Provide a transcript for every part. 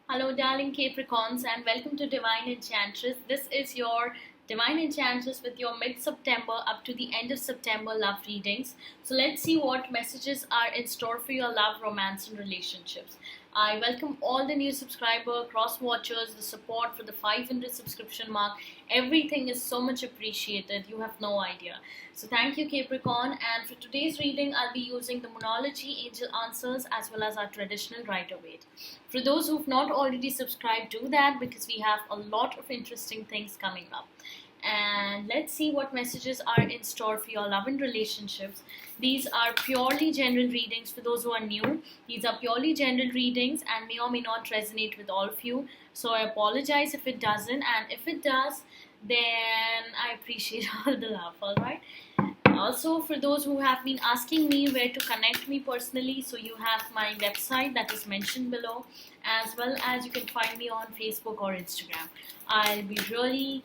Hello, darling Capricorns, and welcome to Divine Enchantress. This is your Divine Enchantress with your mid September up to the end of September love readings. So, let's see what messages are in store for your love, romance, and relationships. I welcome all the new subscriber, cross watchers, the support for the 500 subscription mark. Everything is so much appreciated. You have no idea. So, thank you, Capricorn. And for today's reading, I'll be using the Monology Angel Answers as well as our traditional Rider Waite. For those who've not already subscribed, do that because we have a lot of interesting things coming up. And let's see what messages are in store for your love and relationships. These are purely general readings for those who are new. These are purely general readings and may or may not resonate with all of you. So I apologize if it doesn't, and if it does, then I appreciate all the love, alright? Also, for those who have been asking me where to connect me personally, so you have my website that is mentioned below, as well as you can find me on Facebook or Instagram. I'll be really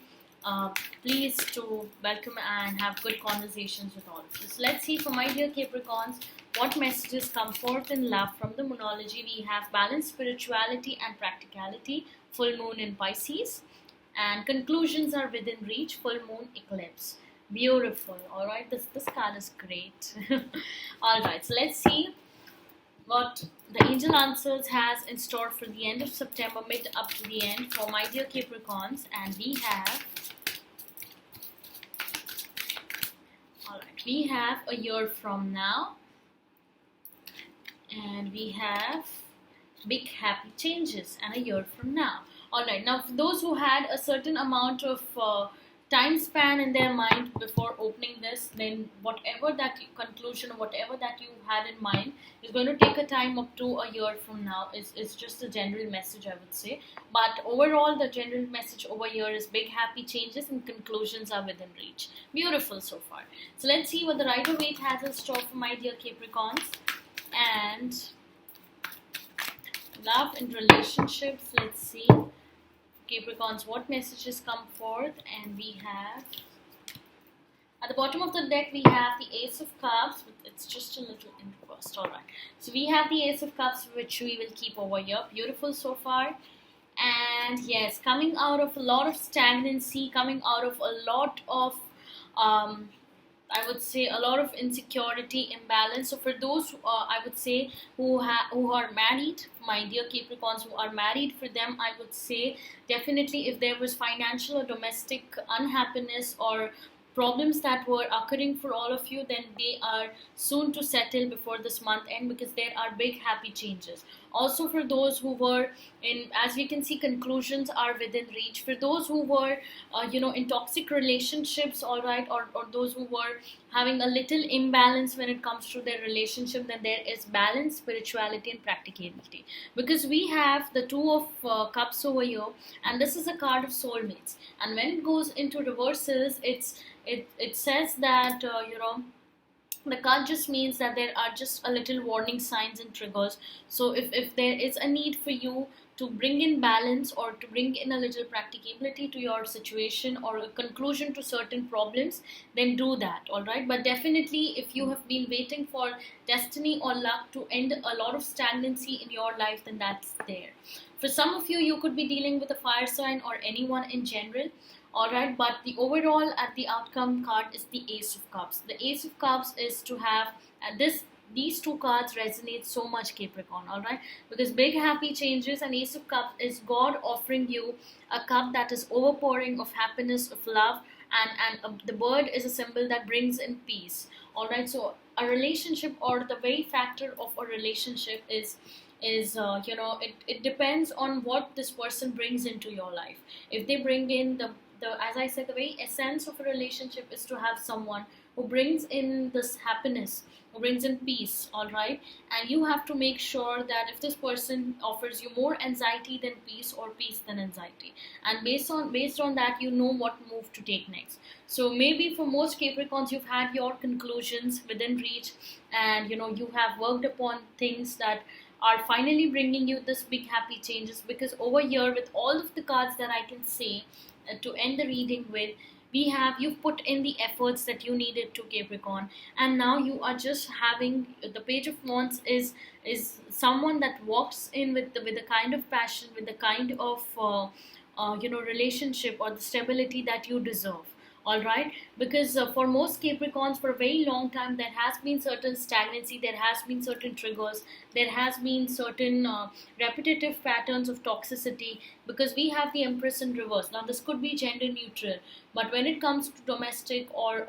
pleased to welcome and have good conversations with all of you. So let's see, for my dear Capricorns, what messages come forth in love from the Monology. We have balanced spirituality and practicality, full moon in Pisces, and conclusions are within reach, full moon eclipse. Beautiful. All right, this card is great. All right, so let's see what the Angel Answers has in store for the end of September, mid up to the end, for my dear Capricorns. And we have a year from now, and we have big happy changes, and a year from now. All right, now for those who had a certain amount of time span in their mind before opening this, then whatever that conclusion or whatever that you had in mind is going to take a time up to a year from now. It's just a general message, I would say, but overall the general message over here is big happy changes and conclusions are within reach. Beautiful so far. So let's see what the Rider Waite has in store for my dear Capricorns. And love and relationships, let's see Capricorns what messages come forth. And we have at the bottom of the deck we have the Ace of Cups, but it's just a little inversed. Alright, so we have the Ace of Cups, which we will keep over here. Beautiful so far. And yes, coming out of a lot of stagnancy, coming out of a lot of I would say a lot of insecurity, imbalance. So for those I would say who are married, my dear Capricorns who are married, for them I would say definitely if there was financial or domestic unhappiness or problems that were occurring for all of you, then they are soon to settle before this month end, because there are big happy changes. Also for those who were in, as we can see, conclusions are within reach. For those who were in toxic relationships, all right, or those who were having a little imbalance when it comes to their relationship, then there is balance, spirituality and practicality, because we have the Two of Cups over here, and this is a card of soulmates. And when it goes into reversals, it says that the card just means that there are just a little warning signs and triggers. So if there is a need for you to bring in balance or to bring in a little practicability to your situation or a conclusion to certain problems, then do that, all right? But definitely if you have been waiting for destiny or luck to end a lot of stagnancy in your life, then that's there. For some of you, you could be dealing with a fire sign or anyone in general. Alright, but the overall at the outcome card is the Ace of Cups. The Ace of Cups is to have these two cards resonate so much, Capricorn, alright? Because big happy changes, and Ace of Cups is God offering you a cup that is overpouring of happiness, of love, and the bird is a symbol that brings in peace. Alright, so a relationship, or the very factor of a relationship is it depends on what this person brings into your life. If they bring in the as I said, the very essence of a relationship is to have someone who brings in this happiness, who brings in peace, all right? And you have to make sure that if this person offers you more anxiety than peace or peace than anxiety, and based on that, you know what move to take next. So maybe for most Capricorns, you've had your conclusions within reach, and you have worked upon things that are finally bringing you this big happy changes, because over here with all of the cards that I can say to end the reading with, you've put in the efforts that you needed to, Capricorn, and now you are just having the Page of Wands is someone that walks in with the kind of passion, with the kind of relationship or the stability that you deserve. All right, because for most Capricorns, for a very long time, there has been certain stagnancy, there has been certain triggers, there has been certain repetitive patterns of toxicity, because we have the Empress in reverse. Now this could be gender neutral, but when it comes to domestic or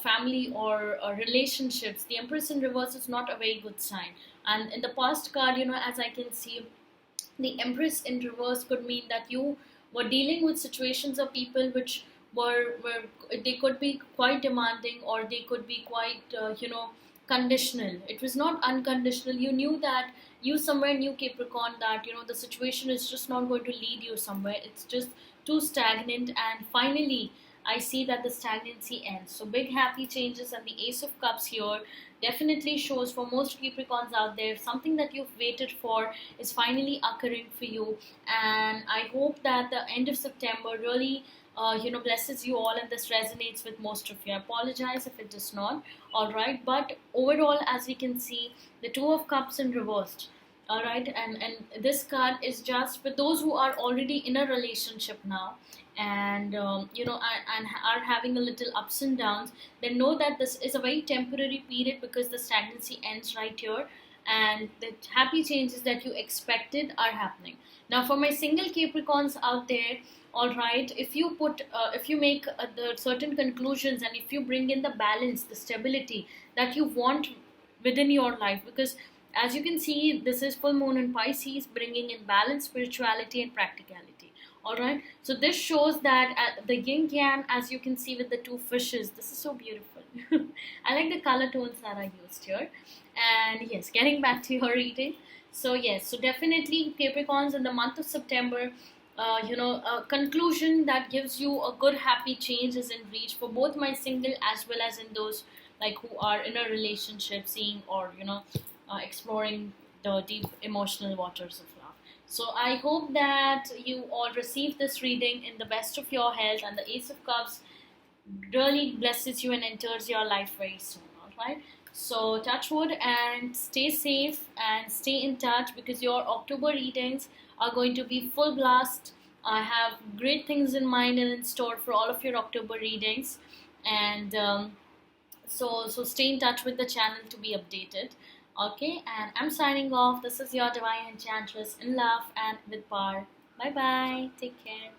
family or relationships, the Empress in reverse is not a very good sign. And in the past card, as I can see, the Empress in reverse could mean that you were dealing with situations or people which were they could be quite demanding, or they could be quite conditional. It was not unconditional. You knew that, you somewhere knew, Capricorn, that the situation is just not going to lead you somewhere. It's just too stagnant, and finally I see that the stagnancy ends. So big happy changes, and the Ace of Cups here definitely shows, for most Capricorns out there, something that you've waited for is finally occurring for you. And I hope that the end of September really blesses you all, and this resonates with most of you. I apologize if it does not. All right, but overall, as we can see, the Two of Cups in reversed. All right, and this card is just for those who are already in a relationship now, and and are having a little ups and downs. Then know that this is a very temporary period, because the stagnancy ends right here, and the happy changes that you expected are happening. Now for my single Capricorns out there, all right, if you make the certain conclusions, and if you bring in the balance, the stability that you want within your life, because as you can see, this is full moon in Pisces, bringing in balance, spirituality, and practicality. All right, so this shows that the yin yang, as you can see with the two fishes, this is so beautiful. I like the color tones that I used here. And yes, getting back to your reading. So yes, so definitely Capricorns, in the month of September, a conclusion that gives you a good happy change is in reach, for both my single as well as in those like who are in a relationship, seeing or exploring the deep emotional waters of love. So I hope that you all receive this reading in the best of your health, and the Ace of Cups really blesses you and enters your life very soon. All right, so touch wood and stay safe and stay in touch, because your October readings are going to be full blast. I have great things in mind and in store for all of your October readings, and so stay in touch with the channel to be updated. Okay, and I'm signing off. This is your Divine Enchantress, in love and with power. Bye bye. Take care.